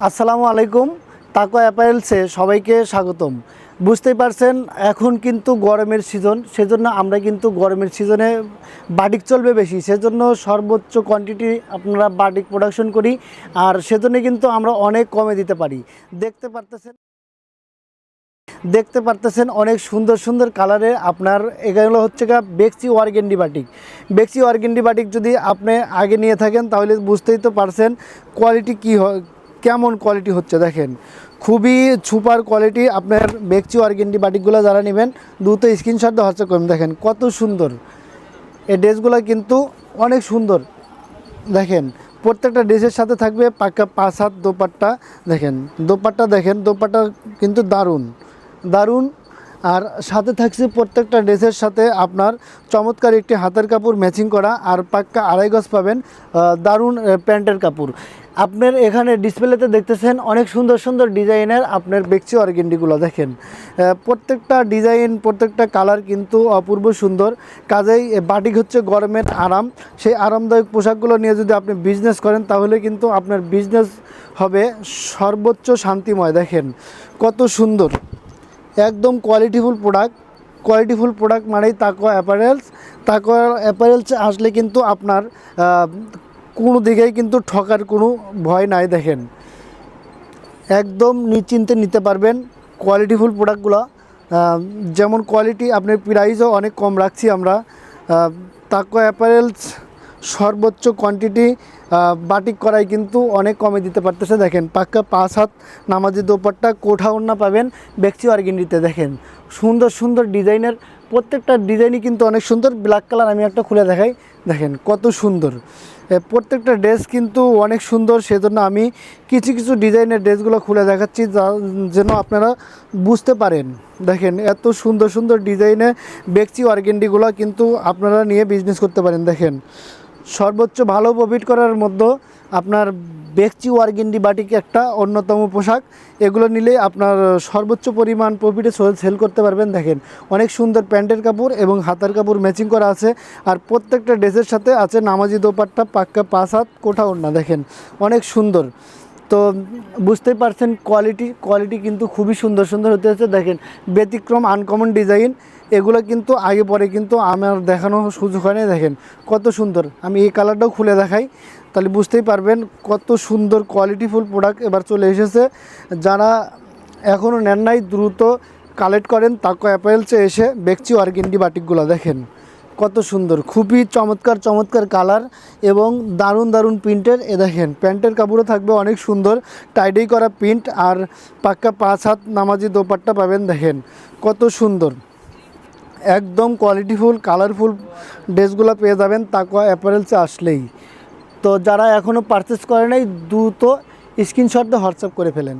আসসালামু আলাইকুম। তাকওয়া অ্যাপারেলসে সবাইকে স্বাগতম। বুঝতেই পারছেন এখন কিন্তু গরমের সিজন, সেজন্য আমরা কিন্তু গরমের সিজনে বাটিক চলবে বেশি, সেজন্য সর্বোচ্চ কোয়ান্টিটি আপনারা বাটিক প্রোডাকশন করি। আর সেজন্য কিন্তু আমরা অনেক কমে দিতে পারি। দেখতে পারতেছেন অনেক সুন্দর সুন্দর কালারে আপনার এগুলো হচ্ছে বেক্সি অর্গেন্ডি বাটিক। বেক্সি অর্গেন্ডি বাটিক যদি আপনি আগে নিয়ে থাকেন তাহলে বুঝতেই তো পারছেন কোয়ালিটি কী হয়, কেমন কোয়ালিটি হচ্ছে। দেখেন খুবই সুপার কোয়ালিটি। আপনার বেক্সি অর্গেন্ডি বাটিকগুলো যারা নেবেন দ্রুত স্ক্রিনশট দিয়ে হোয়াটসঅ্যাপ করবেন। দেখেন কত সুন্দর এই ড্রেসগুলো, কিন্তু অনেক সুন্দর। দেখেন প্রত্যেকটা ড্রেসের সাথে থাকবে পাক্কা 5 হাত দোপাট্টা। দেখেন দোপাট্টা কিন্তু দারুণ দারুণ। আর সাথে থাকছে প্রত্যেকটা ড্রেসের সাথে আপনার চমৎকার একটি হাতের কাপড় ম্যাচিং করা, আর পাক্কা 2.5 গজ পাবেন দারুণ প্যান্টের কাপড়। আপনার এখানে ডিসপ্লেতে দেখতেছেন অনেক সুন্দর সুন্দর ডিজাইনের আপনার বেক্সি অর্গেন্ডিগুলো। দেখেন প্রত্যেকটা ডিজাইন, প্রত্যেকটা কালার কিন্তু অপূর্ব সুন্দর। কাজেই বাটিক হচ্ছে গরমের আরাম। সেই আরামদায়ক পোশাকগুলো নিয়ে যদি আপনি বিজনেস করেন তাহলে কিন্তু আপনার বিজনেস হবে সর্বোচ্চ শান্তিময়। দেখেন কত সুন্দর, একদম কোয়ালিটিফুল প্রোডাক্ট মানেই তাকওয়া অ্যাপারেলস আসলে কিন্তু আপনার কোনো দিকেই কিন্তু ঠকার কোনো ভয় নাই। দেখেন একদম নিশ্চিন্তে নিতে পারবেন কোয়ালিটিফুল প্রোডাক্টগুলো। যেমন কোয়ালিটি, আপনার প্রাইসও অনেক কম রাখছি আমরা। তাকওয়া অ্যাপারেলস সর্বোচ্চ কোয়ান্টিটি বাটিক করাই কিন্তু অনেক কমে দিতে পারতেছে। দেখেন পাক্কা 5 হাত নামাজি দোপাট্টা, কোঠা ওড়না পাবেন বেক্সি অর্গেন্ডিতে। দেখেন সুন্দর সুন্দর ডিজাইনের, প্রত্যেকটা ডিজাইনই কিন্তু অনেক সুন্দর। ব্ল্যাক কালার আমি একটা খুলে দেখাই। দেখেন কত সুন্দর প্রত্যেকটা ড্রেস কিন্তু অনেক সুন্দর। সেজন্য আমি কিছু কিছু ডিজাইনের ড্রেসগুলো খুলে দেখাচ্ছি যেন আপনারা বুঝতে পারেন। দেখেন এত সুন্দর সুন্দর ডিজাইনে বেক্সি অর্গেন্ডিগুলো কিন্তু আপনারা নিয়ে বিজনেস করতে পারেন। দেখেন সর্বোচ্চ ভালো প্রফিট করার মধ্যে আপনার বেক্সি অর্গেন্ডি বাটিক একটা অন্যতম পোশাক। এগুলো নিলে আপনার সর্বোচ্চ পরিমাণ প্রফিটে সেল করতে পারবেন। দেখেন অনেক সুন্দর প্যান্টের কাপড় এবং হাতার কাপড় ম্যাচিং করা আছে, আর প্রত্যেকটা ড্রেসের সাথে আছে নামাজি দোপাট্টা, পাক্কা 5 হাত কোঠা ওড়না। দেখেন অনেক সুন্দর। তো বুঝতেই পারছেন কোয়ালিটি কিন্তু খুবই সুন্দর সুন্দর হতে হচ্ছে। দেখেন ব্যতিক্রম আনকমন ডিজাইন, এগুলো কিন্তু আগে পরে কিন্তু আমার দেখানোর সুযোগ হয় না। দেখেন কত সুন্দর, আমি এই কালারটাও খুলে দেখাই তাহলে বুঝতেই পারবেন কত সুন্দর কোয়ালিটিফুল প্রোডাক্ট এবার চলে এসেছে। যারা এখনও নেন নাই দ্রুত কালেক্ট করেন তাকওয়া অ্যাপারেলসে এসে বেক্সি অর্গেন্ডি বাটিকগুলো। দেখেন কত সুন্দর, খুবই চমৎকার কালার এবং দারুণ প্রিন্টের। দেখেন প্যান্টের কাপড়ও থাকবে অনেক সুন্দর টাইডাই করা প্রিন্ট, আর পাক্কা 5 হাত নামাজি দোপাট্টা পাবেন। দেখেন কত সুন্দর, একদম কোয়ালিটিফুল কালারফুল ড্রেসগুলো পেয়ে যাবেন তাকওয়া অ্যাপারেলসে আসলেই। তো যারা এখনও পারচেস করে নাই দ্রুত স্ক্রিনশট দিয়ে হোয়াটসঅ্যাপ করে ফেলেন।